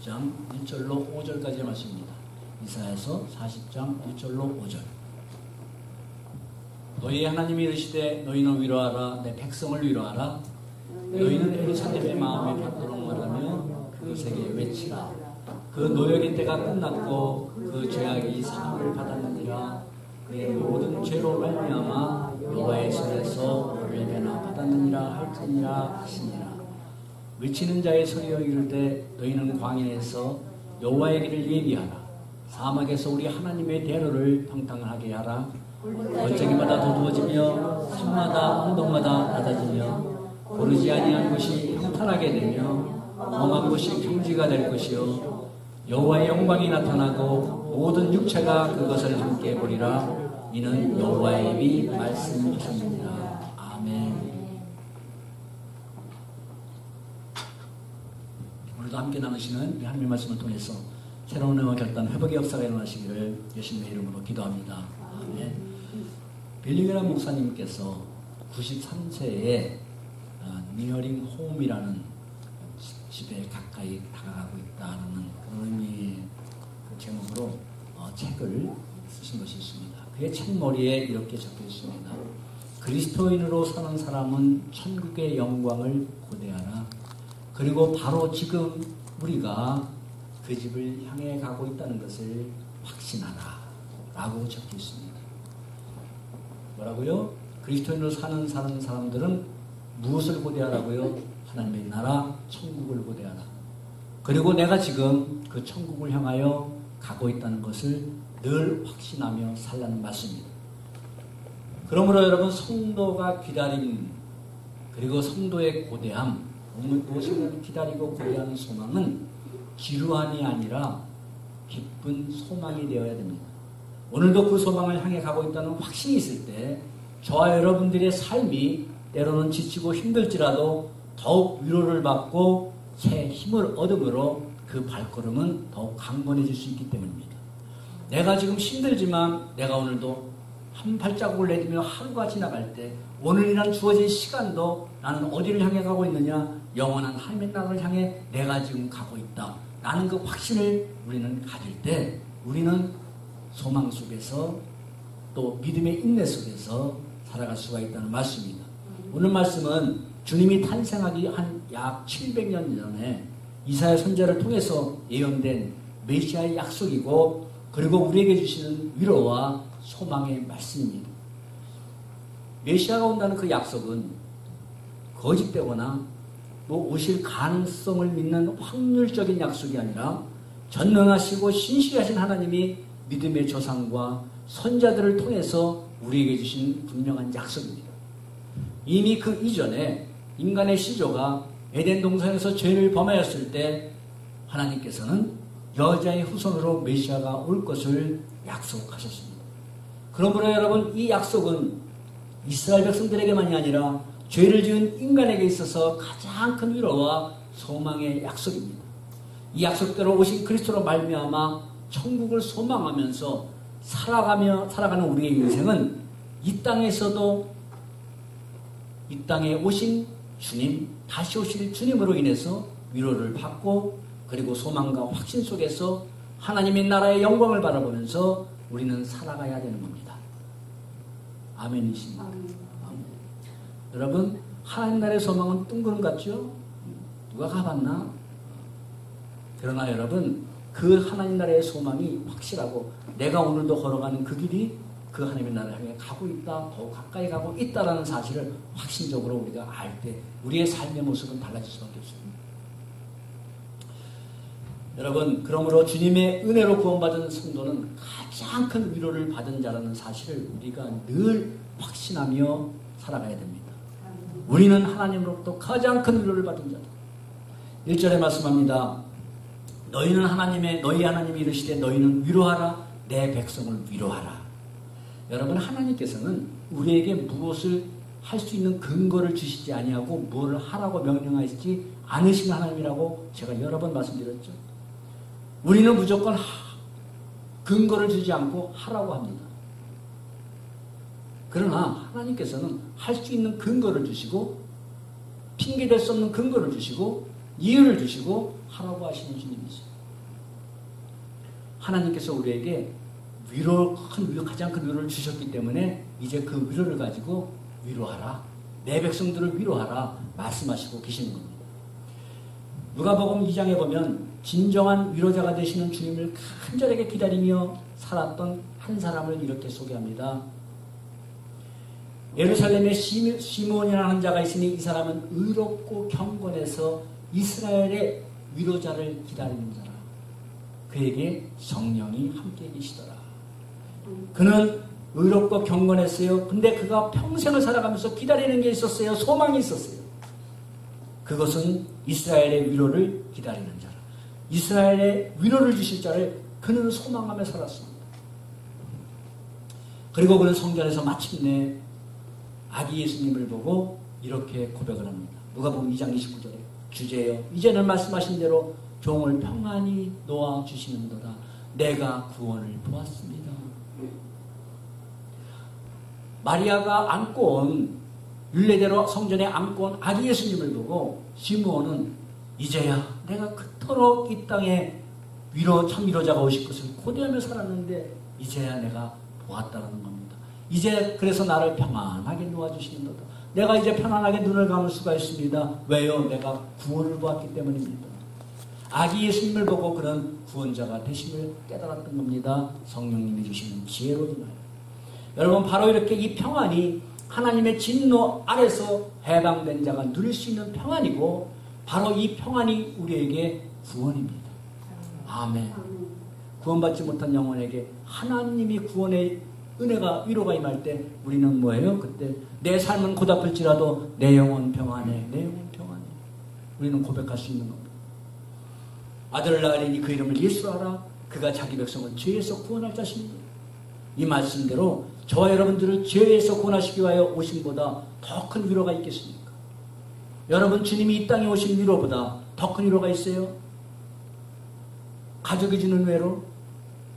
40장 1절로 5절까지의 말씀입니다. 이사야서 40장 1절로 5절. 너희 하나님이 이르시되 너희는 위로하라 내 백성을 위로하라. 너희는 예루살렘의 마음에 받도록 말하며 그것에게 외치라. 그 노역의 때가 끝났고 그 죄악이 사함을 받았느니라. 그의 모든 죄로 말미암아 여호와의 손에서 벌을 배나 받았느니라 할지니라 하시니라. 외치는 자의 소리여 이르되 너희는 광야에서 여호와의 길을 예비하라. 사막에서 우리 하나님의 대로를 평탄하게 하라. 번쩍이마다 도두어지며 산마다 언덕마다 낮아지며 고르지 아니한 곳이 평탄하게 되며 험한 곳이 평지가 될 것이요 여호와의 영광이 나타나고 모든 육체가 그것을 함께 보리라. 이는 여호와의 입이 말씀하셨느니라. 아멘. 오늘도 함께 나누시는 하나님의 말씀을 통해서 새로운 은혜와 결단, 회복의 역사가 일어나시기를 예수님의 이름으로 기도합니다. 아멘. 빌리그람 목사님께서 93세에 니어링 홈이라는 집에 가까이 다가가고 있다는 그런 의미의 제목으로 책을 쓰신 것이 있습니다. 그의 책머리에 이렇게 적혀 있습니다. 그리스도인으로 사는 사람은 천국의 영광을 고대하라. 그리고 바로 지금 우리가 그 집을 향해 가고 있다는 것을 확신하라 라고 적혀 있습니다. 뭐라고요? 그리스도인으로 사는 사람들은 무엇을 고대하라고요? 하나님의 나라, 천국을 고대하라. 그리고 내가 지금 그 천국을 향하여 가고 있다는 것을 늘 확신하며 살라는 말씀입니다. 그러므로 여러분, 성도가 기다림, 그리고 성도의 고대함, 무엇을 기다리고 고대하는 소망은 지루함이 아니라 기쁜 소망이 되어야 됩니다. 오늘도 그 소망을 향해 가고 있다는 확신이 있을 때 저와 여러분들의 삶이 때로는 지치고 힘들지라도 더욱 위로를 받고 새 힘을 얻음으로 그 발걸음은 더욱 강건해질 수 있기 때문입니다. 내가 지금 힘들지만 내가 오늘도 한 발자국을 내디며 하루가 지나갈 때 오늘이란 주어진 시간도 나는 어디를 향해 가고 있느냐? 영원한 하나님의 나라를 향해 내가 지금 가고 있다. 라는 그 확신을 우리는 가질 때 우리는 소망 속에서 또 믿음의 인내 속에서 살아갈 수가 있다는 말씀입니다. 오늘 말씀은 주님이 탄생하기 한 약 700년 전에 이사야 선지자를 통해서 예언된 메시아의 약속이고 그리고 우리에게 주시는 위로와 소망의 말씀입니다. 메시아가 온다는 그 약속은 거짓되거나 또 오실 가능성을 믿는 확률적인 약속이 아니라 전능하시고 신실하신 하나님이 믿음의 조상과 선자들을 통해서 우리에게 주신 분명한 약속입니다. 이미 그 이전에 인간의 시조가 에덴 동산에서 죄를 범하였을 때 하나님께서는 여자의 후손으로 메시아가 올 것을 약속하셨습니다. 그러므로 여러분, 이 약속은 이스라엘 백성들에게만이 아니라 죄를 지은 인간에게 있어서 가장 큰 위로와 소망의 약속입니다. 이 약속대로 오신 그리스도로 말미암아 천국을 소망하면서 살아가는 우리의 인생은 이 땅에서도 이 땅에 오신 주님, 다시 오실 주님으로 인해서 위로를 받고 그리고 소망과 확신 속에서 하나님의 나라의 영광을 바라보면서 우리는 살아가야 되는 겁니다. 아멘이십니까? 아멘. 여러분, 하나님 나라의 소망은 뜬구름 같죠? 누가 가봤나? 그러나 여러분, 그 하나님 나라의 소망이 확실하고 내가 오늘도 걸어가는 그 길이 그 하나님의 나라를 향해 가고 있다, 더욱 가까이 가고 있다라는 사실을 확신적으로 우리가 알 때 우리의 삶의 모습은 달라질 수밖에 없습니다. 여러분, 그러므로 주님의 은혜로 구원받은 성도는 가장 큰 위로를 받은 자라는 사실을 우리가 늘 확신하며 살아가야 됩니다. 우리는 하나님으로부터 가장 큰 위로를 받은 자다. 1절에 말씀합니다. 너희 하나님이 이르시되 너희는 위로하라 내 백성을 위로하라. 여러분, 하나님께서는 우리에게 무엇을 할 수 있는 근거를 주시지 아니하고 무엇을 하라고 명령하시지 않으신 하나님이라고 제가 여러 번 말씀드렸죠. 우리는 무조건 근거를 주지 않고 하라고 합니다. 그러나 하나님께서는 할 수 있는 근거를 주시고 핑계댈 수 없는 근거를 주시고 이유를 주시고 하라고 하시는 주님이세요. 하나님께서 우리에게 가장 큰 위로를 주셨기 때문에 이제 그 위로를 가지고 위로하라. 내 백성들을 위로하라. 말씀하시고 계시는 겁니다. 누가복음 2장에 보면 진정한 위로자가 되시는 주님을 간절하게 기다리며 살았던 한 사람을 이렇게 소개합니다. 예루살렘에 시므온이라는 자가 있으니 이 사람은 의롭고 경건해서 이스라엘의 위로자를 기다리는 자라. 그에게 성령이 함께 계시더라. 그는 의롭고 경건했어요. 근데 그가 평생을 살아가면서 기다리는 게 있었어요. 소망이 있었어요. 그것은 이스라엘의 위로를 기다리는 자라. 이스라엘의 위로를 주실 자를 그는 소망하며 살았습니다. 그리고 그는 성전에서 마침내 아기 예수님을 보고 이렇게 고백을 합니다. 누가복음 2장 29절에 주제여 이제는 말씀하신 대로 종을 평안히 놓아주시는도다. 내가 구원을 보았습니다. 마리아가 안고 온 율례대로 성전에 안고 온 아기 예수님을 보고 시므온은 이제야 내가 그토록 이 땅에 참 위로자가 오실 것을 고대하며 살았는데 이제야 내가 보았다는 겁니다. 이제 그래서 나를 평안하게 놓아주시는도다. 내가 이제 편안하게 눈을 감을 수가 있습니다. 왜요? 내가 구원을 보았기 때문입니다. 아기 예수님을 보고 그는 구원자가 되심을 깨달았던 겁니다. 성령님이 주시는 지혜로 인하여. 여러분 바로 이렇게 이 평안이 하나님의 진노 아래서 해방된 자가 누릴 수 있는 평안이고 바로 이 평안이 우리에게 구원입니다. 아멘. 구원받지 못한 영혼에게 하나님이 구원의 은혜가 위로가 임할 때 우리는 뭐예요? 그때 내 삶은 고달플지라도 내 영혼 평안해. 내 영혼 평안해. 우리는 고백할 수 있는 겁니다. 아들을 낳으리니 그 이름을 예수하라. 그가 자기 백성을 죄에서 구원할 자신입니다. 이 말씀대로 저와 여러분들을 죄에서 구원하시기 위하여 오심보다 더 큰 위로가 있겠습니까? 여러분 주님이 이 땅에 오신 위로보다 더 큰 위로가 있어요? 가족이 주는 위로,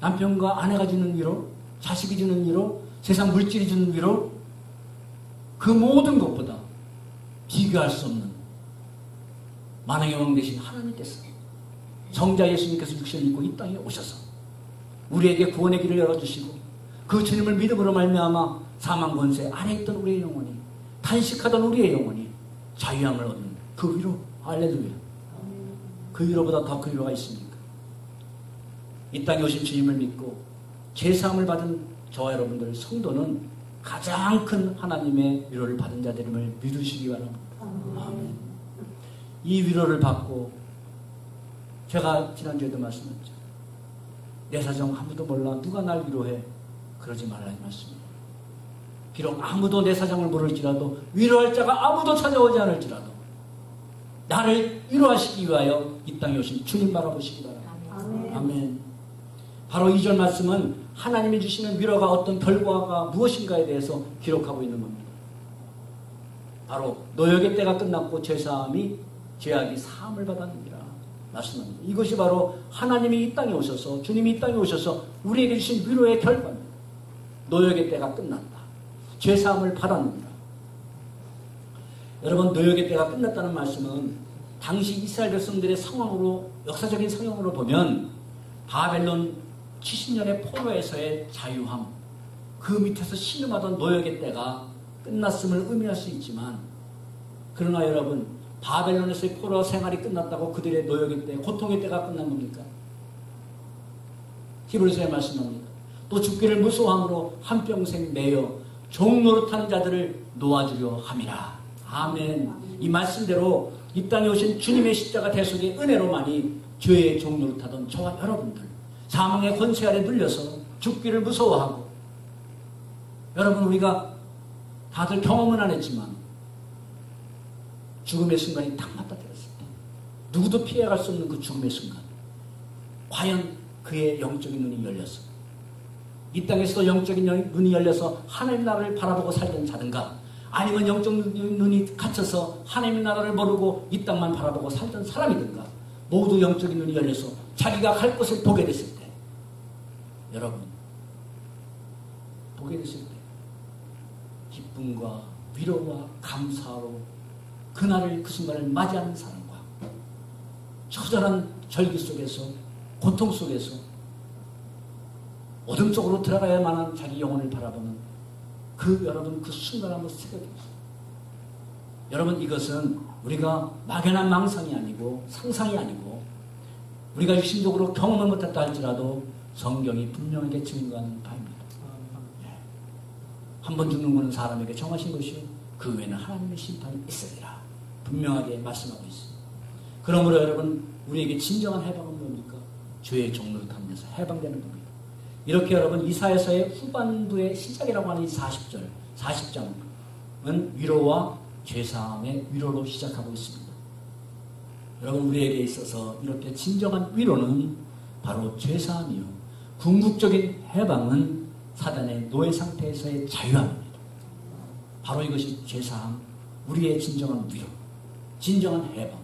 남편과 아내가 주는 위로, 자식이 주는 위로, 세상 물질이 주는 위로, 그 모든 것보다 비교할 수 없는 만왕의 왕 되신 하나님께서 성자 예수님께서 육신을 입고 이 땅에 오셔서 우리에게 구원의 길을 열어주시고 그 주님을 믿음으로 말미암아 사망 권세 안에 있던 우리의 영혼이 탄식하던 우리의 영혼이 자유함을 얻는 그 위로. 할렐루야. 그 위로보다 더 큰 위로가 있습니까? 이 땅에 오신 주님을 믿고 죄사함을 받은 저와 여러분들 성도는 가장 큰 하나님의 위로를 받은 자들임을 믿으시기 바랍니다. 아멘. 이 위로를 받고 제가 지난주에도 말씀했죠. 내 사정 아무도 몰라. 누가 날 위로해. 그러지 말라는 말씀입니다. 비록 아무도 내 사정을 모를지라도 위로할 자가 아무도 찾아오지 않을지라도 나를 위로하시기 위하여 이 땅에 오신 주님 바라보시기 바랍니다. 아멘. 아멘. 바로 2절 말씀은 하나님이 주시는 위로가 어떤 결과가 무엇인가에 대해서 기록하고 있는 겁니다. 바로 노역의 때가 끝났고 죄사함이 죄악이 사함을 받았느니라 말씀합니다. 이것이 바로 하나님이 이 땅에 오셔서 주님이 이 땅에 오셔서 우리에게 주신 위로의 결과입니다. 노역의 때가 끝났다. 죄사함을 받았느니라. 여러분 노역의 때가 끝났다는 말씀은 당시 이스라엘 백성들의 상황으로 역사적인 상황으로 보면 바벨론 70년의 포로에서의 자유함, 그 밑에서 신음하던 노역의 때가 끝났음을 의미할 수 있지만 그러나 여러분 바벨론에서의 포로 생활이 끝났다고 그들의 노역의 때, 고통의 때가 끝난 겁니까? 히브리서에 말씀합니다. 또 죽기를 무서워함으로 한평생 매여 종노릇하는 자들을 놓아주려 함이라. 아멘. 이 말씀대로 이 땅에 오신 주님의 십자가 대속의 은혜로만이 죄의 종노릇하던 저와 여러분들 사망의 권세 아래 눌려서 죽기를 무서워하고 여러분 우리가 다들 경험은 안 했지만 죽음의 순간이 딱 맞닥뜨렸을 때 누구도 피해갈 수 없는 그 죽음의 순간 과연 그의 영적인 눈이 열렸어 이 땅에서도 영적인 눈이 열려서 하나님의 나라를 바라보고 살던 자든가 아니면 영적 눈이 갇혀서 하나님의 나라를 모르고 이 땅만 바라보고 살던 사람이든가 모두 영적인 눈이 열려서 자기가 갈 곳을 보게 됐을 때 여러분 보게 됐을 때 기쁨과 위로와 감사로 그날을 그 순간을 맞이하는 사람과 처절한 절기 속에서 고통 속에서 어둠 속으로 들어가야만한 자기 영혼을 바라보는 여러분 그 순간 한번 생각해 보세요. 여러분 이것은 우리가 막연한 망상이 아니고 상상이 아니고 우리가 육신적으로 경험을 못했다 할지라도 성경이 분명하게 증거하는 바입니다. 한 번 죽는 것은 사람에게 정하신 것이요 그 외에는 하나님의 심판이 있으리라 분명하게 말씀하고 있습니다. 그러므로 여러분 우리에게 진정한 해방은 뭡니까? 주의 종로를 타면서 해방되는 겁니다. 이렇게 여러분 이사야서의 후반부의 시작이라고 하는 이 40장은 위로와 죄사함의 위로로 시작하고 있습니다. 여러분 우리에게 있어서 이렇게 진정한 위로는 바로 죄사함이요 궁극적인 해방은 사단의 노예 상태에서의 자유함입니다. 바로 이것이 죄사함, 우리의 진정한 위로, 진정한 해방,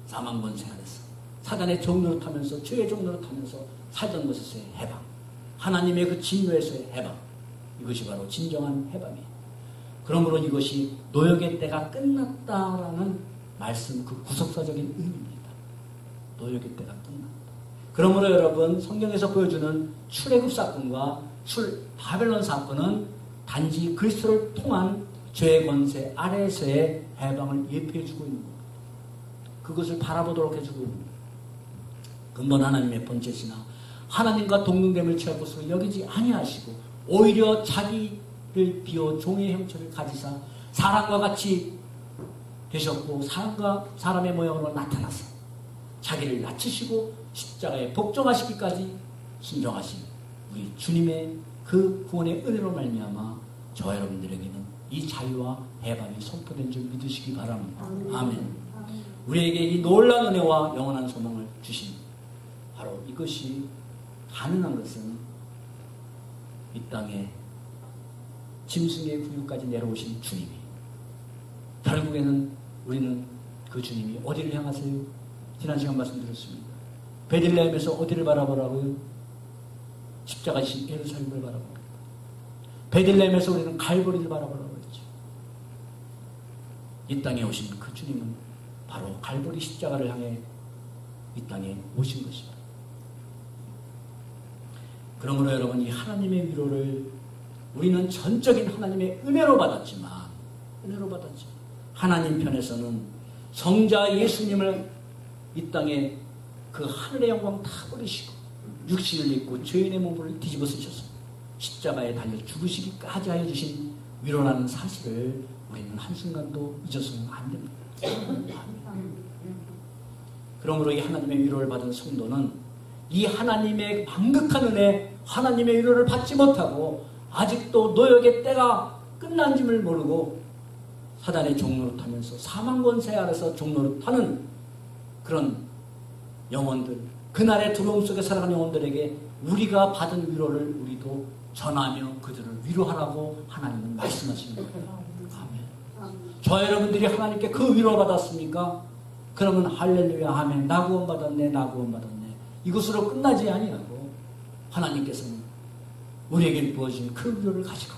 사망권세 아래서 사단의 종로를 타면서 죄의 종로를 타면서 살던 것에서의 해방, 하나님의 그 진노에서의 해방, 이것이 바로 진정한 해방이에요. 그러므로 이것이 노역의 때가 끝났다라는 말씀, 그 구속사적인 의미입니다. 노역의 때가 끝났다. 그러므로 여러분 성경에서 보여주는 출애굽 사건과 바벨론 사건은 단지 그리스도를 통한 죄의 권세 아래에서의 해방을 예표해주고 있는 겁니다. 그것을 바라보도록 해주고 있는 겁니다. 근본 하나님의 본체시나 하나님과 동등됨을 취할 것으로 여기지 아니하시고 오히려 자기를 비워 종의 형체를 가지사 사람과 같이 되셨고 사람의 모양으로 나타나서 자기를 낮추시고 십자가에 복종하시기까지 순종하신 우리 주님의 그 구원의 은혜로 말미암아 저와 여러분들에게는 이 자유와 해방이 선포된 줄 믿으시기 바랍니다. 아멘. 우리에게 이 놀라운 은혜와 영원한 소망을 주신 바로 이것이 가능한 것은 이 땅에 짐승의 구유까지 내려오신 주님이 결국에는 우리는 그 주님이 어디를 향하세요? 지난 시간 말씀드렸습니다. 베들레헴에서 어디를 바라보라고요? 십자가이신 예루살렘을 바라봅니다. 베들레헴에서 우리는 갈보리를 바라보라고 했죠. 이 땅에 오신 그 주님은 바로 갈보리 십자가를 향해 이 땅에 오신 것입니다. 그러므로 여러분 이 하나님의 위로를 우리는 전적인 하나님의 은혜로 받았지만 하나님 편에서는 성자 예수님을 이 땅에 그 하늘의 영광 다 버리시고 육신을 입고 죄인의 몸을 뒤집어 쓰셔서 십자가에 달려 죽으시기까지 하여 주신 위로라는 사실을 우리는 한순간도 잊어서는 안 됩니다. 그러므로 이 하나님의 위로를 받은 성도는 이 하나님의 망극한 은혜, 하나님의 위로를 받지 못하고 아직도 노역의 때가 끝난 줄을 모르고 사단의 종로를 타면서 사망권세 아래서 종로를 타는 그런 영혼들, 그날의 두려움 속에 살아가는 영혼들에게 우리가 받은 위로를 우리도 전하며 그들을 위로하라고 하나님은 말씀하시는 거예요. 아멘. 저와 여러분들이 하나님께 그 위로 받았습니까? 그러면 할렐루야 아멘. 나 구원 받았네. 이것으로 끝나지 아니하고 하나님께서는 우리에게 부어진 그 위로를 가지고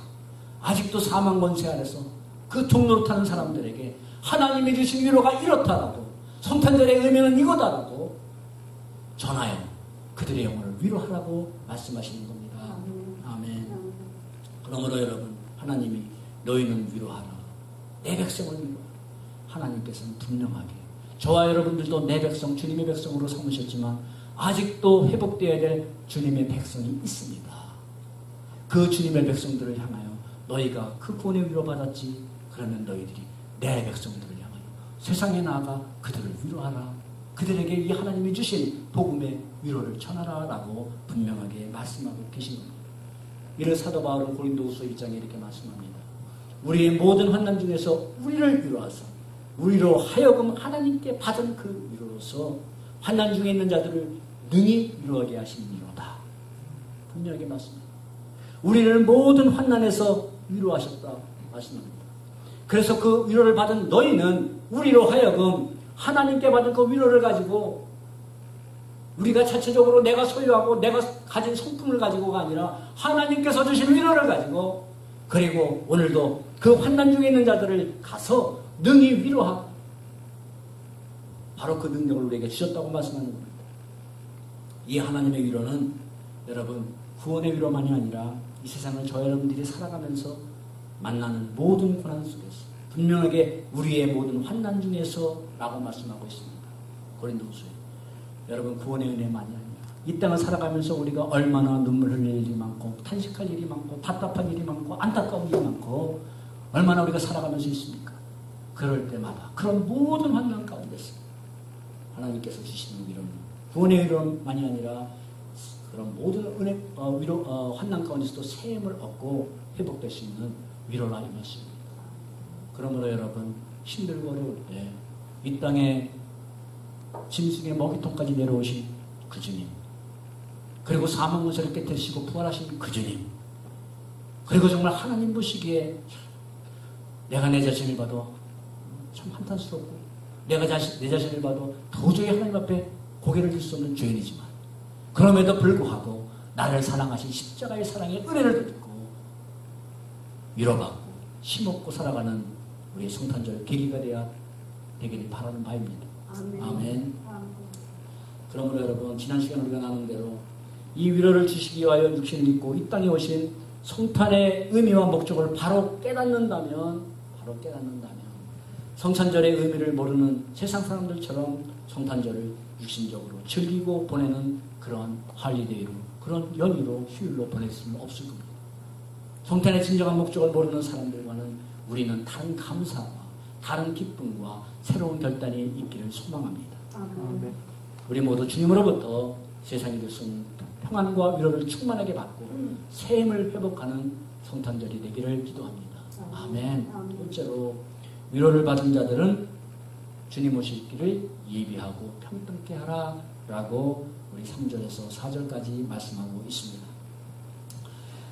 아직도 사망권세 아래서 그 종로를 타는 사람들에게 하나님이 주신 위로가 이렇다라고 성탄절의 의미는 이거다라고 전하여 그들의 영혼을 위로하라고 말씀하시는 겁니다. 아멘. 그러므로 여러분 하나님이 너희는 위로하라. 내 백성을 위로하라. 하나님께서는 분명하게 저와 여러분들도 내 백성 주님의 백성으로 삼으셨지만 아직도 회복되어야 될 주님의 백성이 있습니다. 그 주님의 백성들을 향하여 너희가 그 구원의 위로받았지 그러면 너희들이 내 백성들을 향하여 세상에 나아가 그들을 위로하라. 그들에게 이 하나님이 주신 복음의 위로를 전하라라고 분명하게 말씀하고 계신 겁니다. 이를 사도 바울은 고린도후서 1장에 이렇게 말씀합니다. 우리의 모든 환난 중에서 우리를 위로하사 우리로 하여금 하나님께 받은 그 위로로서 환난 중에 있는 자들을 능히 위로하게 하신 위로다. 분명하게 말씀합니다. 우리를 모든 환난에서 위로하셨다 말씀합니다. 그래서 그 위로를 받은 너희는 우리로 하여금 하나님께 받은 그 위로를 가지고 우리가 자체적으로 내가 소유하고 내가 가진 성품을 가지고가 아니라 하나님께서 주신 위로를 가지고 그리고 오늘도 그 환난 중에 있는 자들을 가서 능히 위로하고 바로 그 능력을 우리에게 주셨다고 말씀하는 겁니다. 이 하나님의 위로는 여러분, 구원의 위로만이 아니라 이 세상을 저 여러분들이 살아가면서 만나는 모든 고난 속에서 분명하게 우리의 모든 환난 중에서 라고 말씀하고 있습니다. 고린도후서에. 여러분, 구원의 은혜만이 아니라 이 땅을 살아가면서 우리가 얼마나 눈물 흘릴 일이 많고 탄식할 일이 많고 답답한 일이 많고 안타까운 일이 많고 얼마나 우리가 살아가면서 있습니까? 그럴 때마다 그런 모든 환난 가운데서 하나님께서 주시는 위로는 구원의 위로만이 아니라 그런 모든 은혜, 환난 가운데서도 새 힘을 얻고 회복될 수 있는 위로라 이 말씀입니다. 그러므로 여러분, 힘들고 어려울 때 이 땅에 짐승의 먹이통까지 내려오신 그 주님, 그리고 사망 문서를 깨뜨리시고 부활하신 그 주님, 그리고 정말 하나님 보시기에 내가 내 자신을 봐도 참 한탄스럽고 내가 내 자신을 봐도 도저히 하나님 앞에 고개를 들 수 없는 죄인이지만 그럼에도 불구하고 나를 사랑하신 십자가의 사랑의 은혜를 듣고 위로받고 힘없고 살아가는 우리 성탄절 계기가 되기를 바라는 바입니다. 아멘. 아멘. 그러므로 여러분, 지난 시간 우리가 나눈 대로 이 위로를 주시기 위하여 육신을 입고 이 땅에 오신 성탄의 의미와 목적을 바로 깨닫는다면 성탄절의 의미를 모르는 세상 사람들처럼 성탄절을 육신적으로 즐기고 보내는 그런 할리데이로, 그런 연휴로, 휴일로 보낼 수는 없을 겁니다. 성탄의 진정한 목적을 모르는 사람들과는 우리는 다른 감사와 다른 기쁨과 새로운 결단이 있기를 소망합니다. 아멘. 우리 모두 주님으로부터 세상에 대해서는 평안과 위로를 충만하게 받고 새 힘을 회복하는 성탄절이 되기를 기도합니다. 아멘. 둘째로, 위로를 받은 자들은 주님 오실 길을 예비하고 평등케 하라 라고 우리 3절에서 4절까지 말씀하고 있습니다.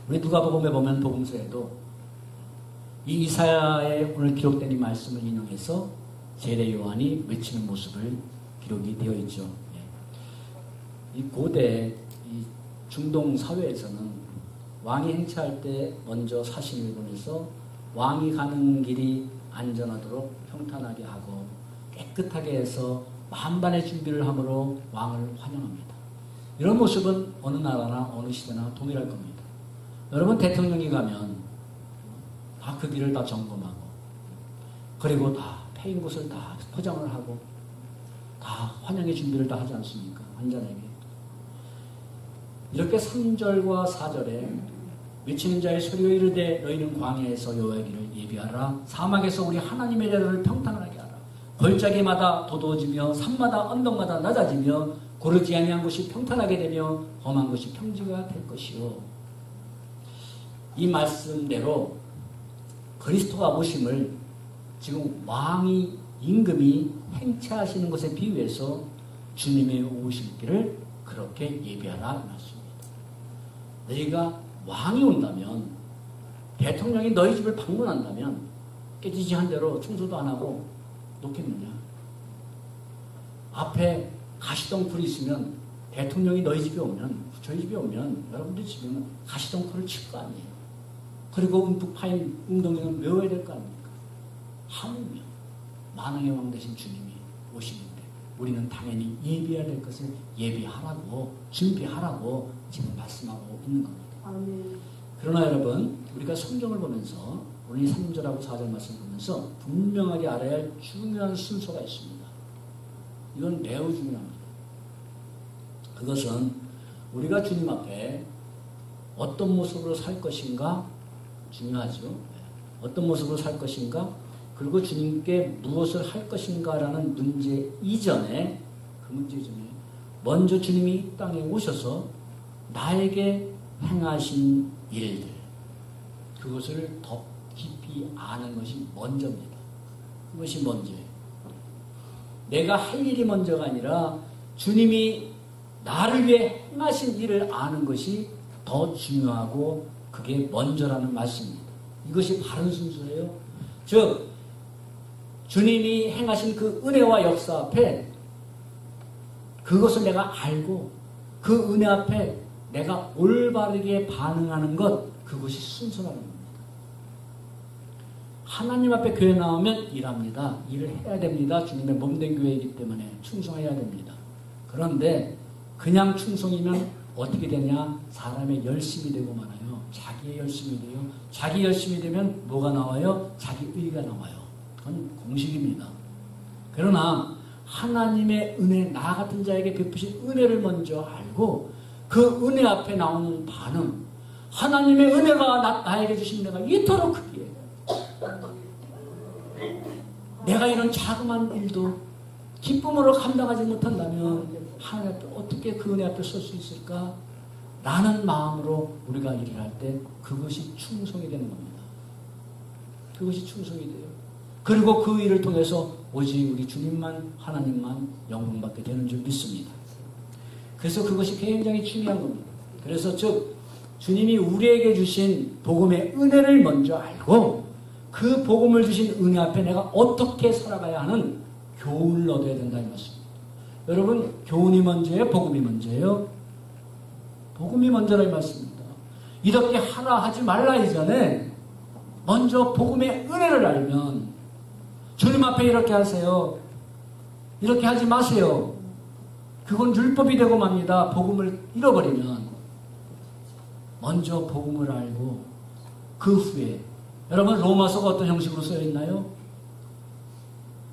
우리 누가복음에 보면 복음서에도 이 이사야의 오늘 기록된 이 말씀을 인용해서 세례 요한이 외치는 모습을 기록이 되어 있죠. 이 고대 이 중동 사회에서는 왕이 행차할 때 먼저 사신을 보내서 왕이 가는 길이 안전하도록 평탄하게 하고 깨끗하게 해서 만반의 준비를 함으로 왕을 환영합니다. 이런 모습은 어느 나라나 어느 시대나 동일할 겁니다. 여러분, 대통령이 가면 다 그 길을 다 점검하고 그리고 다 패인 곳을 다 포장을 하고 다 환영의 준비를 다 하지 않습니까? 안전하게. 이렇게 3절과 4절에 외치는 자의 소리가 이르되 너희는 광야에서 여호와의 길을 예비하라. 사막에서 우리 하나님의 자들을 평탄하게 하라. 골짜기마다 도도해지며 산마다 언덕마다 낮아지며 고르지 아니한 곳이 평탄하게 되며 험한 곳이 평지가 될 것이요. 이 말씀대로 그리스도가 오심을 지금 왕이 임금이 행차하시는 것에 비유해서 주님의 오실 길을 그렇게 예비하라 말씀입니다. 너희가 왕이 온다면, 대통령이 너희 집을 방문한다면 깨지지한 대로 청소도 안 하고 놓겠느냐? 앞에 가시덩굴이 있으면 대통령이 너희 집에 오면, 저희 집에 오면 여러분들 집에는 가시덩굴을 칠 거 아니에요. 그리고 움푹 파인 웅덩이는 메워야 될 거 아닙니까? 하물며 만왕의 왕 되신 주님이 오시는데 우리는 당연히 예비해야 될 것을 예비하라고, 준비하라고 지금 말씀하고 있는 겁니다. 아멘. 그러나 여러분, 우리가 성경을 보면서 오늘 3절하고 4절 말씀을 보면서 분명하게 알아야 할 중요한 순서가 있습니다. 이건 매우 중요합니다. 그것은 우리가 주님 앞에 어떤 모습으로 살 것인가 중요하죠. 어떤 모습으로 살 것인가, 그리고 주님께 무엇을 할 것인가라는 문제 이전에, 그 문제 이전에 먼저 주님이 이 땅에 오셔서 나에게 행하신 일들, 그것을 더 깊이 아는 것이 먼저입니다. 그것이 먼저예요. 내가 할 일이 먼저가 아니라 주님이 나를 위해 행하신 일을 아는 것이 더 중요하고 그게 먼저라는 말씀입니다. 이것이 바른 순서예요. 즉, 주님이 행하신 그 은혜와 역사 앞에 그것을 내가 알고 그 은혜 앞에 내가 올바르게 반응하는 것, 그것이 순서라는 겁니다. 하나님 앞에 교회 나오면 일합니다. 일을 해야 됩니다. 주님의 몸된 교회이기 때문에 충성해야 됩니다. 그런데 그냥 충성이면 어떻게 되냐? 사람의 열심이 되고 말아요. 자기의 열심이 돼요. 자기 열심이 되면 뭐가 나와요? 자기 의가 나와요. 그건 공식입니다. 그러나 하나님의 은혜, 나 같은 자에게 베푸신 은혜를 먼저 알고 그 은혜 앞에 나오는 반응, 하나님의 은혜가 나에게 주신 은혜가 이토록 크기에 내가 이런 자그마한 일도 기쁨으로 감당하지 못한다면 하나님 앞에 어떻게 그 은혜 앞에 설 수 있을까? 라는 마음으로 우리가 일을 할 때 그것이 충성이 되는 겁니다. 그것이 충성이 돼요. 그리고 그 일을 통해서 오직 우리 주님만, 하나님만 영광받게 되는 줄 믿습니다. 그래서 그것이 굉장히 중요한 겁니다. 그래서 즉 주님이 우리에게 주신 복음의 은혜를 먼저 알고 그 복음을 주신 은혜 앞에 내가 어떻게 살아가야 하는 교훈을 얻어야 된다 이 말씀입니다. 여러분, 교훈이 먼저예요? 복음이 먼저예요? 복음이 먼저라 이 말씀입니다. 이렇게 하라 하지 말라 이전에 먼저 복음의 은혜를 알면 주님 앞에 이렇게 하세요. 이렇게 하지 마세요. 그건 율법이 되고 맙니다. 복음을 잃어버리면 먼저 복음을 알고 그 후에 여러분 로마서가 어떤 형식으로 쓰여 있나요?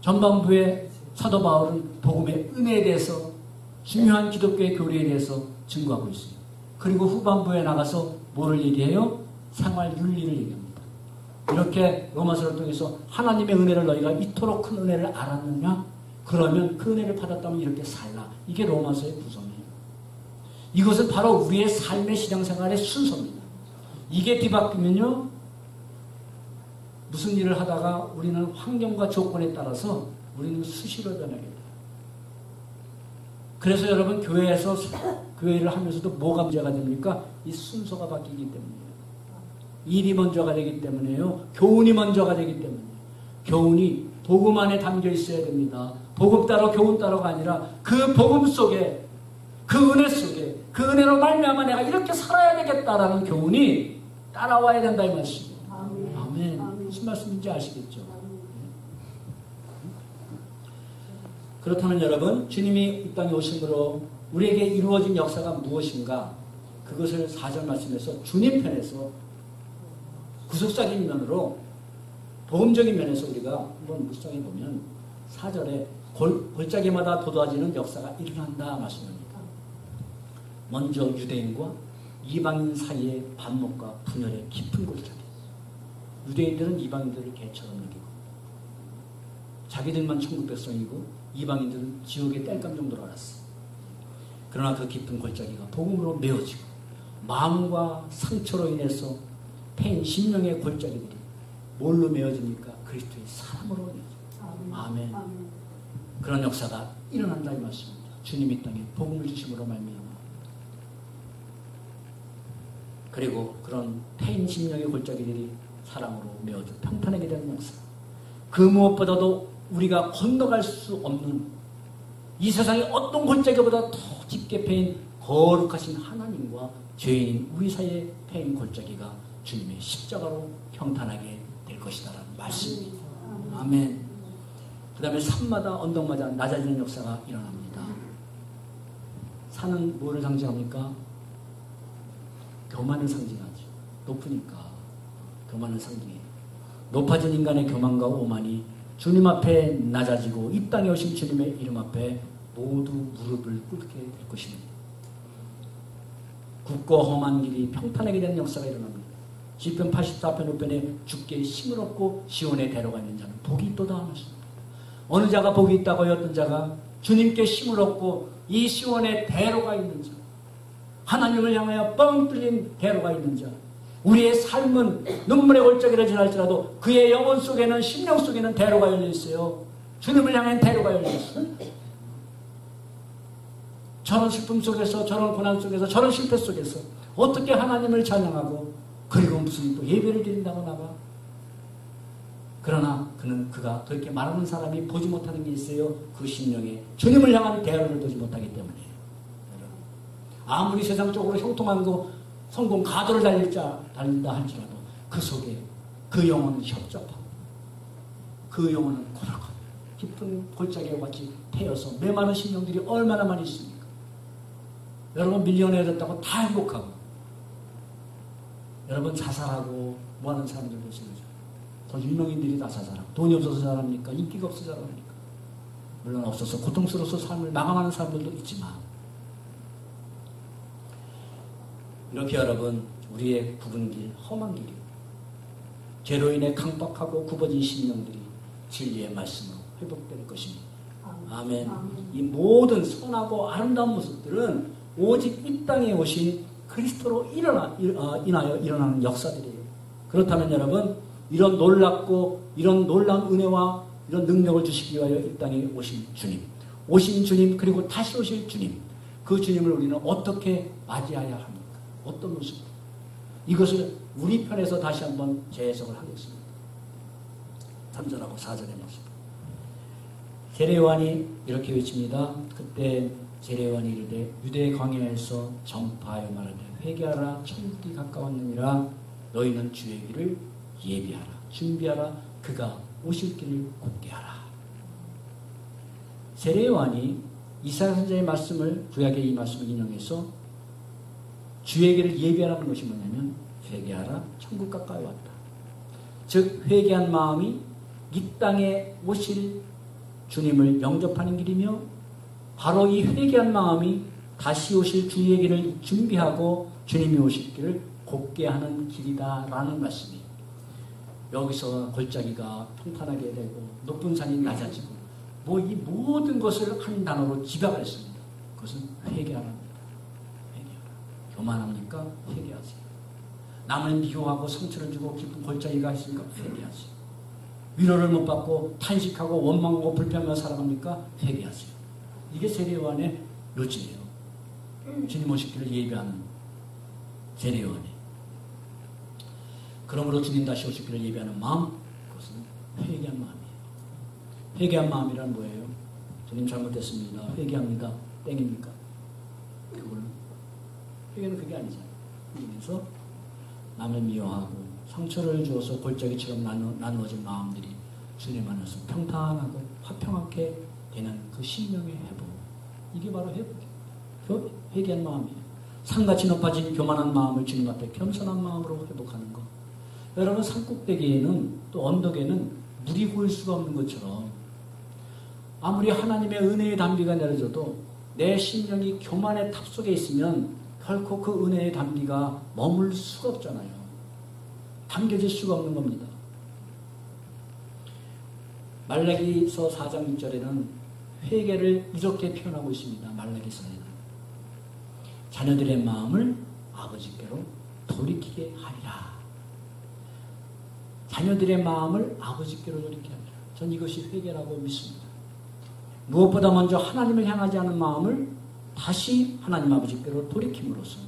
전반부에 사도 바울은 복음의 은혜에 대해서 중요한 기독교의 교리에 대해서 증거하고 있어요. 그리고 후반부에 나가서 뭐를 얘기해요? 생활 윤리를 얘기합니다. 이렇게 로마서를 통해서 하나님의 은혜를 너희가 이토록 큰 은혜를 알았느냐? 그러면 그 은혜를 받았다면 이렇게 살라. 이게 로마서의 구성이에요. 이것은 바로 우리의 삶의 신앙생활의 순서입니다. 이게 뒤바뀌면요, 무슨 일을 하다가 우리는 환경과 조건에 따라서 우리는 수시로 변하게 돼요. 그래서 여러분 교회에서 교회를 하면서도 뭐가 문제가 됩니까? 이 순서가 바뀌기 때문이에요. 일이 먼저가 되기 때문에요. 교훈이 먼저가 되기 때문이에요. 교훈이 복음 안에 담겨 있어야 됩니다. 복음 따로 교훈 따로가 아니라 그 복음 속에 그 은혜 속에 그 은혜로 말미암아 내가 이렇게 살아야 되겠다라는 교훈이 따라와야 된다 이 말씀이에요. 아멘. 무슨 말씀인지 아시겠죠? 그렇다면 여러분, 주님이 이 땅에 오심으로 우리에게 이루어진 역사가 무엇인가? 그것을 4절 말씀에서 주님 편에서 구속적인 면으로 복음적인 면에서 우리가 한번 묵상해 보면 4절에 골짜기마다 돋아지는 역사가 일어난다 말씀합니다. 먼저 유대인과 이방인 사이의 반목과 분열의 깊은 골짜기. 유대인들은 이방인들을 개처럼 여기고 자기들만 천국 백성이고 이방인들은 지옥의 땔감 정도로 알았어. 그러나 그 깊은 골짜기가 복음으로 메어지고 마음과 상처로 인해서 패인 심령의 골짜기들이 뭘로 메어집니까? 그리스도의 사랑으로 메어집니다. 아멘. 그런 역사가 일어난다 이 말씀입니다. 주님이 땅에 복음을 주심으로 말미암아. 그리고 그런 패인 심령의 골짜기들이 사랑으로 메어져 평탄하게 되는 역사. 그 무엇보다도 우리가 건너갈 수 없는 이 세상의 어떤 골짜기보다 더 깊게 패인 거룩하신 하나님과 죄인인 우리 사이에 패인 골짜기가 주님의 십자가로 평탄하게 될 것이다라는 말씀입니다. 아멘. 그 다음에 산마다 언덕마다 낮아지는 역사가 일어납니다. 산은 뭐를 상징합니까? 교만을 상징하죠. 높으니까 교만을 상징해요. 높아진 인간의 교만과 오만이 주님 앞에 낮아지고 이 땅에 오신 주님의 이름 앞에 모두 무릎을 꿇게 될 것입니다. 굳고 험한 길이 평탄하게 되는 역사가 일어납니다. 시편 84편 5편에 주께 힘을 얻고 시온에 데려가 있는 자는 복이 있도다 하셨습니다. 어느 자가 복이 있다고요? 어떤 자가 주님께 힘을 얻고 이 시온에 데려가 있는 자, 하나님을 향하여 뻥 뚫린 데려가 있는 자. 우리의 삶은 눈물의 골짜기를 지날지라도 그의 영혼 속에는 심령 속에는 대로가 열려 있어요. 주님을 향한 대로가 열려 있어요. 저런 슬픔 속에서 저런 고난 속에서 저런 실패 속에서 어떻게 하나님을 찬양하고 그리고 무슨 또 예배를 드린다고 나가. 그러나 그가 그렇게 말하는 사람이 보지 못하는 게 있어요. 그 심령에 주님을 향한 대로를 보지 못하기 때문이에요. 아무리 세상적으로 형통한 거 성공 가도를 달린다 할지라도 그 속에 그 영혼은 협잡하고 그 영혼은 고락하고 깊은 골짜기와 같이 태어서 메마른 심령들이 얼마나 많이 있습니까? 여러분 밀리언에 됐다고 다 행복하고 여러분 자살하고 뭐하는 사람들 보세요. 더 유명인들이 다 자살하고 돈이 없어서 자살합니까? 인기가 없어서 자살합니까? 물론 없어서 고통스러워서 삶을 마감하는 사람들도 있지만 이렇게 여러분 우리의 굽은 길, 험한 길이 죄로 인해 강박하고 굽어진 심령들이 진리의 말씀으로 회복될 것입니다. 아멘. 이 모든 선하고 아름다운 모습들은 오직 이 땅에 오신 그리스도로 인하여 일어나는 역사들이에요. 그렇다면 여러분 이런 놀랍고 이런 놀라운 은혜와 이런 능력을 주시기 위하여 이 땅에 오신 주님 그리고 다시 오실 주님 그 주님을 우리는 어떻게 맞이해야 합니까? 어떤 모습으로? 이것을 우리 편에서 다시 한번 재해석을 하겠습니다. 3절하고 4절의 모습. 세례요한이 이렇게 외칩니다. 그때 세례요한이 이르되 유대 광야에서 전파하여 말하되 회개하라 천국이 가까웠느니라 너희는 주의 길을 예비하라 준비하라 그가 오실 길을 곧게 하라. 세례요한이 이사야 선지자의 말씀을 구약의 이 말씀을 인용해서 주의 길을 예비하라는 것이 뭐냐면 회개하라 천국 가까이 왔다. 즉 회개한 마음이 이 땅에 오실 주님을 영접하는 길이며 바로 이 회개한 마음이 다시 오실 주의 길을 준비하고 주님이 오실 길을 곧게 하는 길이다라는 말씀이에요. 여기서 골짜기가 평탄하게 되고 높은 산이 낮아지고 뭐 이 모든 것을 한 단어로 집약했습니다. 그것은 회개하랍니다. 회개하라. 교만합니까? 회개하세요. 남을 미워하고 상처를 주고 깊은 골짜기가 있으니까 회개하세요. 위로를 못 받고 탄식하고 원망하고 불평하며 살아갑니까? 회개하세요. 이게 세례요한의 요지예요. 주님 오실 길을 예비하는 세례요한이. 그러므로 주님 다시 오실 길을 예비하는 마음, 그것은 회개한 마음이에요. 회개한 마음이란 뭐예요? 주님 잘못했습니다. 회개합니다. 땡입니까? 그걸로. 회개는 그게 아니잖아요. 그래서 남을 미워하고 상처를 주어서 골짜기처럼 나누어진 마음들이 주님 안에서 평탄하고 화평하게 되는 그 심령의 회복. 이게 바로 회복이에요. 회개한 마음이에요. 산같이 높아진 교만한 마음을 주님 앞에 겸손한 마음으로 회복하는 것. 여러분 산꼭대기에는 또 언덕에는 물이 고일 수가 없는 것처럼 아무리 하나님의 은혜의 담비가 내려져도 내 심령이 교만의 탑 속에 있으면 결코 그 은혜의 담비가 머물 수가 없잖아요. 담겨질 수가 없는 겁니다. 말라기서 4장 6절에는 회개를 이렇게 표현하고 있습니다. 말라기서에는 자녀들의 마음을 아버지께로 돌이키게 하리라. 자녀들의 마음을 아버지께로 돌이키게 하리라. 전 이것이 회개라고 믿습니다. 무엇보다 먼저 하나님을 향하지 않은 마음을 다시 하나님 아버지께로 돌이킴으로써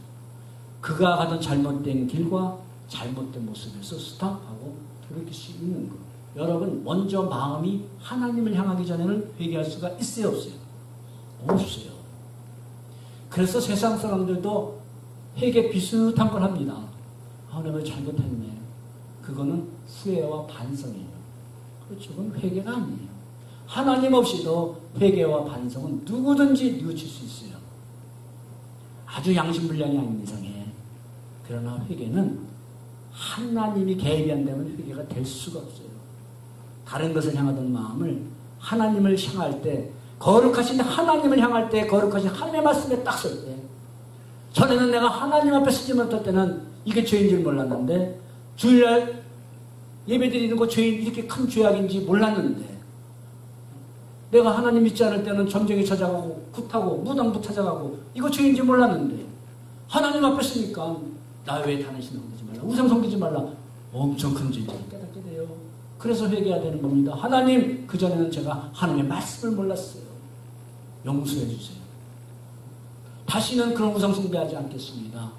그가 가던 잘못된 길과 잘못된 모습에서 스탑하고 돌이킬 수 있는 것. 여러분 먼저 마음이 하나님을 향하기 전에는 회개할 수가 있어요 없어요? 없어요. 그래서 세상 사람들도 회개 비슷한 걸 합니다. 아 내가 잘못했네. 그거는 후회와 반성이에요. 그렇죠. 그건 회개가 아니에요. 하나님 없이도 회개와 반성은 누구든지 뉘우칠 수 있어요. 아주 양심불량이 아닌 이상에. 그러나 회개는 하나님이 개입이 안 되면 회개가 될 수가 없어요. 다른 것을 향하던 마음을 하나님을 향할 때 거룩하신 하나님을 향할 때 거룩하신 하나님의 말씀에 딱 설 때 전에는 내가 하나님 앞에 서지 못할 때는 이게 죄인 줄 몰랐는데 주일날 예배드리는 거 죄인 이렇게 큰 죄악인지 몰랐는데 내가 하나님 믿지 않을 때는 점쟁이 찾아가고 굿하고 무당부 찾아가고 이거 죄인지 몰랐는데 하나님 앞에 서니까 나 외에 다른 신을 섬기지 말라 우상 섬기지 말라 엄청 큰 죄인지를 깨닫게 돼요. 그래서 회개해야 되는 겁니다. 하나님 그전에는 제가 하나님의 말씀을 몰랐어요. 용서해 주세요. 다시는 그런 우상 숭배하지 않겠습니다.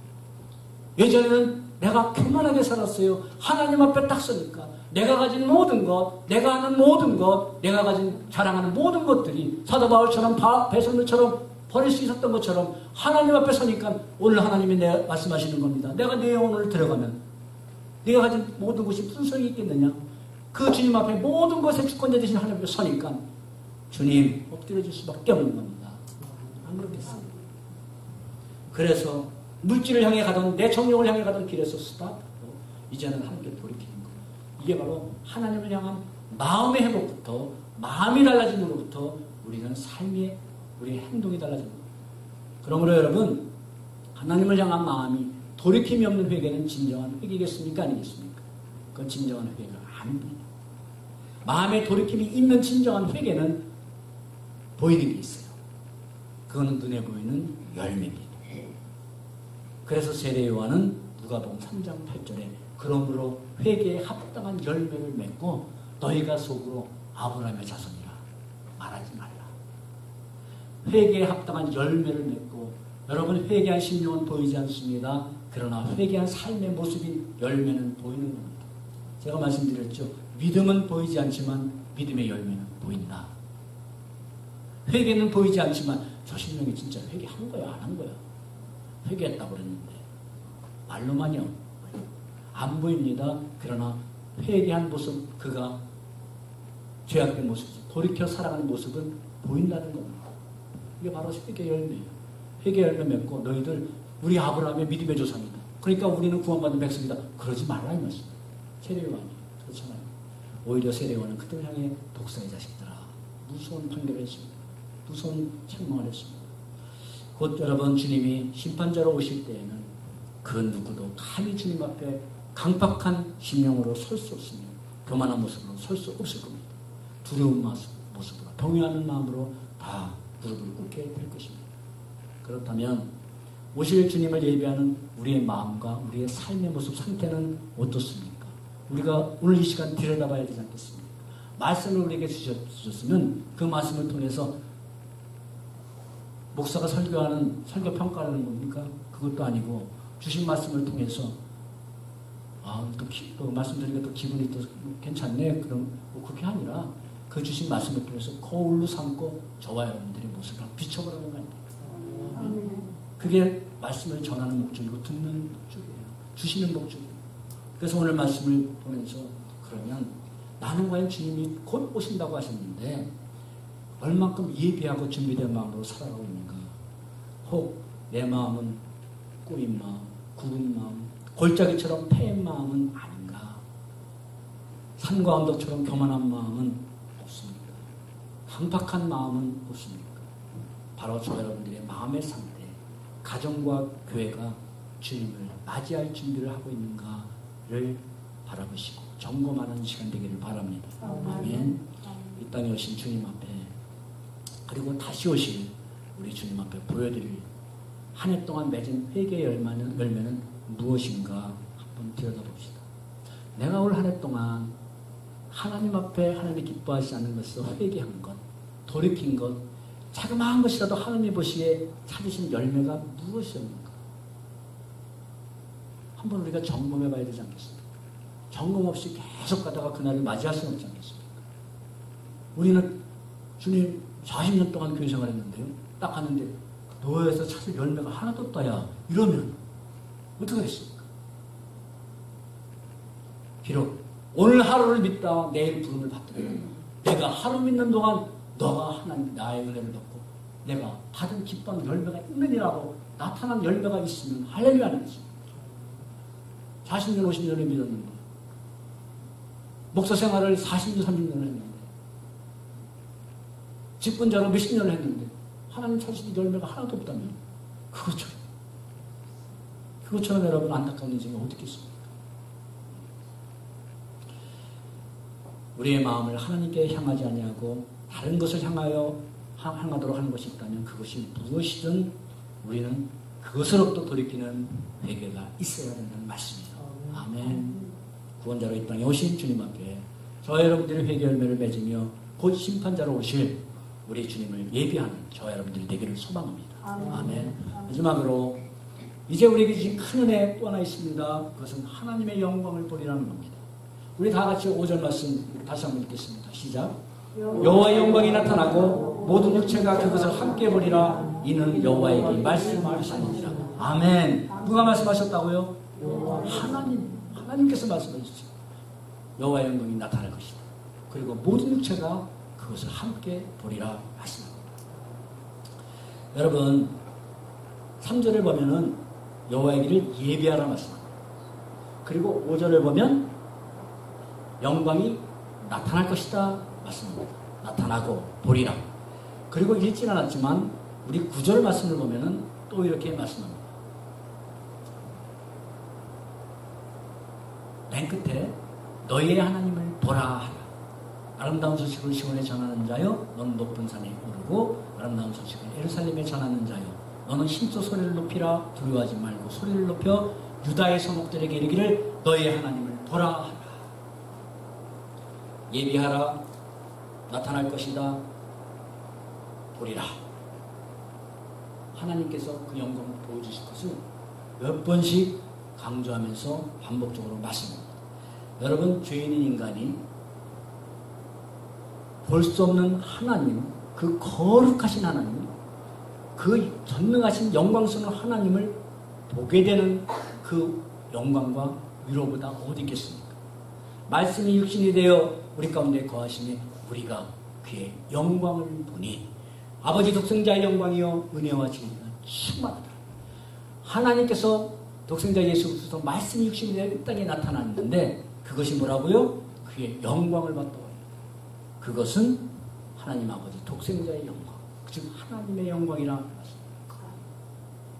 예전에는 내가 교만하게 살았어요. 하나님 앞에 딱 서니까 내가 가진 모든 것, 내가 하는 모든 것, 내가 가진 자랑하는 모든 것들이 사도 바울처럼 배설물처럼 버릴 수 있었던 것처럼 하나님 앞에 서니까 오늘 하나님이 말씀하시는 겁니다. 내가 내 영혼을 들어가면 내가 가진 모든 것이 무슨 소용이 있겠느냐? 그 주님 앞에 모든 것의 주권자 되신 하나님 앞에 서니까 주님 엎드려질 수밖에 없는 겁니다. 안 그렇겠어요? 그래서 물질을 향해 가던 내 정욕을 향해 가던 길에서 스탑. 이제는 하나님께 돌이키는 거예요. 이게 바로 하나님을 향한 마음의 회복부터 마음이 달라짐으로부터 우리는 삶의 우리의 행동이 달라지는 거예요. 그러므로 여러분 하나님을 향한 마음이 돌이킴이 없는 회개는 진정한 회개겠습니까? 아니겠습니까? 그건 진정한 회개가 아닙니다. 마음에 돌이킴이 있는 진정한 회개는 보이는 게 있어요. 그거는 눈에 보이는 열매입니다. 그래서 세례 요한은 누가복음 3장 8절에 그러므로 회개에 합당한 열매를 맺고 너희가 속으로 아브라함의 자손이라 말하지 말라. 회개에 합당한 열매를 맺고 여러분 회개한 심령은 보이지 않습니다. 그러나 회개한 삶의 모습인 열매는 보이는 겁니다. 제가 말씀드렸죠. 믿음은 보이지 않지만 믿음의 열매는 보인다. 회개는 보이지 않지만 저 심령이 진짜 회개한 거야 안 한 거야? 회개했다고 그랬는데 말로만요 안 보입니다. 그러나 회개한 모습 그가 죄악된 모습 돌이켜 살아가는 모습은 보인다는 겁니다. 이게 바로 회개 열매예요. 회개 열매 맺고 너희들 우리 아브라함의 믿음의 조상이다. 그러니까 우리는 구원받는 백성이다. 그러지 말라 이 말씀. 세례요한이 그렇잖아요. 오히려 세례요한은 그들 향해 독사의 자식들아 무서운 판결을 했습니다. 무서운 책망을 했습니다. 곧 여러분 주님이 심판자로 오실 때에는 그 누구도 감히 주님 앞에 강팍한 심령으로 설 수 없으며 교만한 모습으로 설 수 없을 겁니다. 두려운 모습으로 동요하는 마음으로 다 무릎을 꿇게 될 것입니다. 그렇다면 오실 주님을 예비하는 우리의 마음과 우리의 삶의 모습 상태는 어떻습니까? 우리가 오늘 이 시간 들여다봐야 되지 않겠습니까? 말씀을 우리에게 주셨으면 그 말씀을 통해서 목사가 설교하는 설교 평가하는 겁니까? 그것도 아니고 주신 말씀을 통해서 또 말씀 드리니까 또 기분이 또 괜찮네. 그럼 그게 아니라 그 주신 말씀을 통해서 거울로 삼고 저와 여러분들의 모습을 비춰보라는 거 아닙니까? 그게 말씀을 전하는 목적이고 듣는 목적이에요. 주시는 목적이에요. 그래서 오늘 말씀을 보면서 그러면 나는 과연 주님이 곧 오신다고 하셨는데 얼만큼 예비하고 준비된 마음으로 살아가고 있는가? 혹 내 마음은 꼬인 마음, 굽은 마음, 골짜기처럼 패인 마음은 아닌가? 산과 언덕처럼 교만한 마음은 없습니까? 강팍한 마음은 없습니까? 바로 저 여러분들의 마음의 상태, 가정과 교회가 주님을 맞이할 준비를 하고 있는가를 바라보시고 점검하는 시간 되기를 바랍니다. 아멘. 이 땅에 오신 주님 앞에 그리고 다시 오실 우리 주님 앞에 보여드릴 한 해 동안 맺은 회개의 열매는 무엇인가 한번 들여다봅시다. 내가 올 한 해 동안 하나님 앞에 하나님이 기뻐하지 않는 것을 회개한 것, 돌이킨 것, 자그마한 것이라도 하나님이 보시기에 찾으신 열매가 무엇이었는가? 한번 우리가 점검해 봐야 되지 않겠습니까? 점검 없이 계속 가다가 그날을 맞이할 수는 없지 않겠습니까? 우리는 주님 40년 동안 교회 생활했는데요. 딱 갔는데 너에서 찾을 열매가 하나도 없다야. 이러면 어떻게 하겠습니까? 비록 오늘 하루를 믿다 내일 부름을 받더라도 내가 하루 믿는 동안 너가 하나님 나의 은혜를 받고 내가 받은 기뻐하는 열매가 있느니라고 나타난 열매가 있으면 할렐루야 하는 것입니다. 40년 50년을 믿었는데 목사 생활을 40년 30년을 했는데 직분자로 몇십 년을 했는데 하나님 찾으신 열매가 하나도 없다면 그것처럼 여러분 안타까운 인생이 어디 있겠습니까? 우리의 마음을 하나님께 향하지 아니하고 다른 것을 향하도록 하는 것이 있다면 그것이 무엇이든 우리는 그것으로부터 돌이키는 회개가 있어야 된다는 말씀이에요. 아멘. 구원자로 이 땅에 오신 주님 앞에 저와 여러분들의 회개 열매를 맺으며 곧 심판자로 오실 우리 주님을 예비하는 저와 여러분들이 되기를 소망합니다. 아멘. 마지막으로 이제 우리에게 주신 큰 은혜 또 하나 있습니다. 그것은 하나님의 영광을 보리라는 겁니다. 우리 다 같이 5절 말씀 다시 한번 읽겠습니다. 시작. 여호와의 영광이 나타나고 모든 육체가 그것을 함께 보리라. 이는 여호와에게 말씀하시니라. 아멘. 누가 말씀하셨다고요? 하나님께서 말씀하셨죠. 여호와의 영광이 나타날 것이다. 그리고 모든 육체가 그것을 함께 보리라 하십니다. 여러분 3절을 보면은 여호와의 길을 예비하라 말씀합니다. 그리고 5절을 보면 영광이 나타날 것이다 말씀합니다. 나타나고 보리라. 그리고 읽진 않았지만 우리 9절 말씀을 보면은 또 이렇게 말씀합니다. 맨 끝에 너희의 하나님을 보라 하라. 아름다운 소식을 시온에 전하는 자여 너는 높은 산에 오르고 아름다운 소식을 예루살렘에 전하는 자여 너는 힘써 소리를 높이라. 두려워하지 말고 소리를 높여 유다의 성읍들에게 이르기를 너희의 하나님을 보라 하라. 예비하라. 나타날 것이다. 보리라. 하나님께서 그 영광을 보여주실 것을 몇 번씩 강조하면서 반복적으로 말씀합니다. 여러분, 죄인인 인간이 볼 수 없는 하나님, 그 거룩하신 하나님, 그 전능하신 영광스러운 하나님을 보게 되는 그 영광과 위로보다 어디 있겠습니까? 말씀이 육신이 되어 우리 가운데 거하시니 우리가 그의 영광을 보니 아버지 독생자의 영광이요 은혜와 진리가 충만하다. 하나님께서 독생자 예수 그리스도 말씀이 육신이 되어 이 땅에 나타났는데 그것이 뭐라고요? 그의 영광을 봤다고 합니다. 그것은 하나님 아버지 독생자의 영광, 즉 하나님의 영광이라 말씀합니다.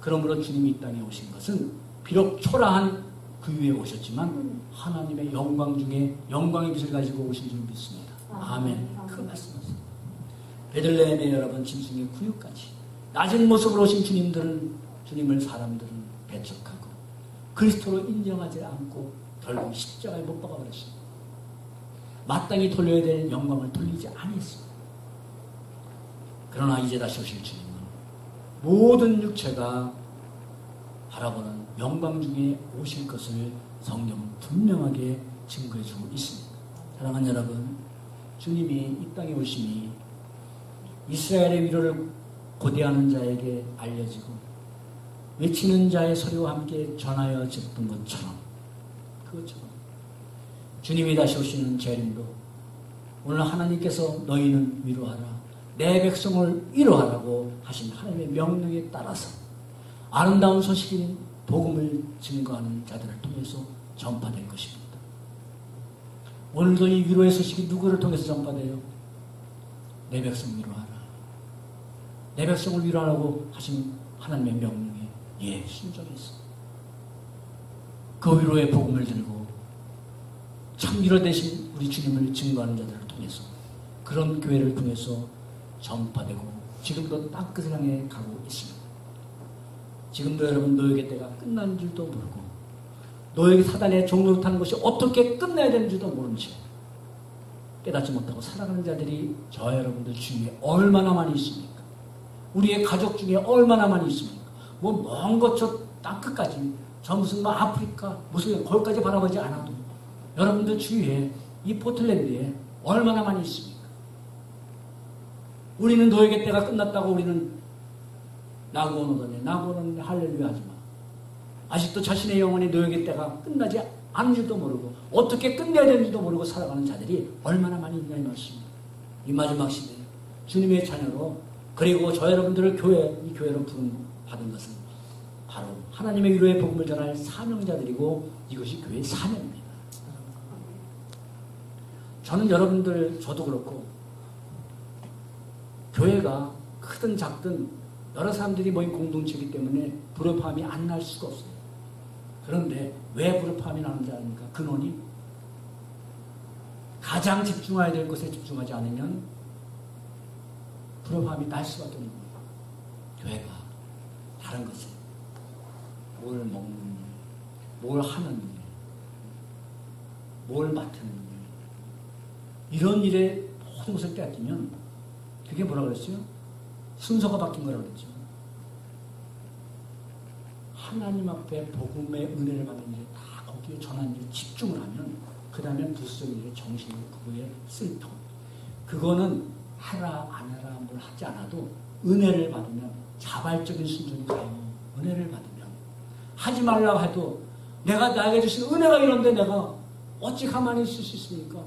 그러므로 주님이 이 땅에 오신 것은 비록 초라한 그 위에 오셨지만 하나님의 영광 중에 영광의 빛을 가지고 오신 줄 믿습니다. 아멘. 그 말씀하세요. 베들레헴의 여러분 짐승의 구육까지 낮은 모습으로 오신 주님을 사람들은 배척하고 그리스도로 인정하지 않고 결국 십자가에 못 박아버렸습니다. 마땅히 돌려야 될 영광을 돌리지 않았습니다. 그러나 이제 다시 오실 주님은 모든 육체가 바라보는 영광 중에 오실 것을 성경은 분명하게 증거해주고 있습니다. 사랑하는 여러분, 주님이 이 땅에 오심이 이스라엘의 위로를 고대하는 자에게 알려지고 외치는 자의 소리와 함께 전하여 졌던 것처럼 그것처럼 주님이 다시 오시는 재림도 오늘 하나님께서 너희는 위로하라, 내 백성을 위로하라고 하신 하나님의 명령에 따라서 아름다운 소식인 복음을 증거하는 자들을 통해서 전파될 것입니다. 오늘도 이 위로의 소식이 누구를 통해서 전파돼요? 내 백성 위로하라. 내 백성을 위로하라고 하신 하나님의 명령에 순종했어. 그 위로의 복음을 들고 참 위로 되신 우리 주님을 증거하는 자들을 통해서 그런 교회를 통해서 전파되고 지금도 땅끝을 향해 가고 있습니다. 지금도 여러분 노예의 때가 끝난 줄도 모르고 노예의 사단의 종노릇하는 것이 어떻게 끝나야 되는 줄도 모른 채 깨닫지 못하고 살아가는 자들이 저와 여러분들 주위에 얼마나 많이 있습니까? 우리의 가족 중에 얼마나 많이 있습니까? 뭐 먼 것 저 땅끝까지 저 무슨 뭐 아프리카 무슨 거기까지 바라보지 않아도 여러분들 주위에 이 포틀랜드에 얼마나 많이 있습니까? 우리는 노예의 때가 끝났다고 우리는 나고는 오더니 나고는 할렐루야 하지 마. 아직도 자신의 영혼의 노예의 때가 끝나지 않은 줄도 모르고 어떻게 끝내야 되는지도 모르고 살아가는 자들이 얼마나 많이 있냐 이 말씀입니다. 이 마지막 시대에 주님의 자녀로 그리고 저 여러분들을 이 교회로 받은 것은 바로 하나님의 위로의 복음을 전할 사명자들이고 이것이 교회의 사명입니다. 저는 여러분들 저도 그렇고 교회가 크든 작든 여러 사람들이 모인 공동체이기 때문에 불협화음이 안 날 수가 없어요. 그런데 왜 불협화음이 나는지 아닙니까? 근원이 가장 집중해야 될 것에 집중하지 않으면 불협화음이 날 수밖에 없는 거예요. 교회가 다른 것에 뭘 먹는 일, 뭘 하는 일, 뭘 맡는 일 이런 일에 모든 것을 빼앗기면 그게 뭐라 그랬어요? 순서가 바뀐 거라고 그랬죠. 하나님 앞에 복음의 은혜를 받는 일에 다 거기에 전하는 일에 집중을 하면 그 다음에 부수적인 일에 정신을 그거에 쓸 터. 그거는 하라 안 해라 뭘 하지 않아도 은혜를 받으면 자발적인 순종이 가요. 은혜를 받으면 하지 말라고 해도 내가 나에게 주신 은혜가 이런데 내가 어찌 가만히 있을 수 있습니까?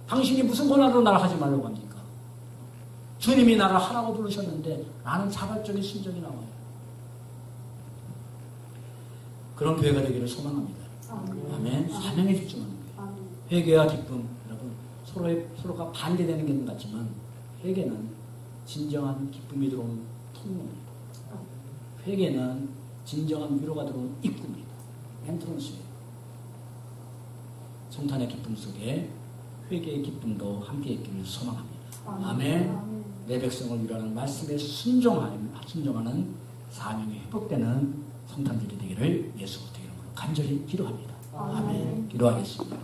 당신이 무슨 권한으로 나를 하지 말라고 합니까? 주님이 나를 하라고 부르셨는데 나는 자발적인 순종이 나와요. 그런 교회가 되기를 소망합니다. 아멘. 사명에 집중하는 거예요. 회개와 기쁨, 여러분 서로가 반대되는 게 같지만 회개는 진정한 기쁨이 들어오는 통로입니다. 회개는 진정한 위로가 들어오는 입구입니다. 엔트런스예요. 성탄의 기쁨 속에 회개의 기쁨도 함께 있기를 소망합니다. 아멘. 내 백성을 위로하는 말씀에 순종하는 사명이 회복되는 성탄절이 되기를 예수 그리스도 이름으로 간절히 기도합니다. 아멘. 기도하겠습니다.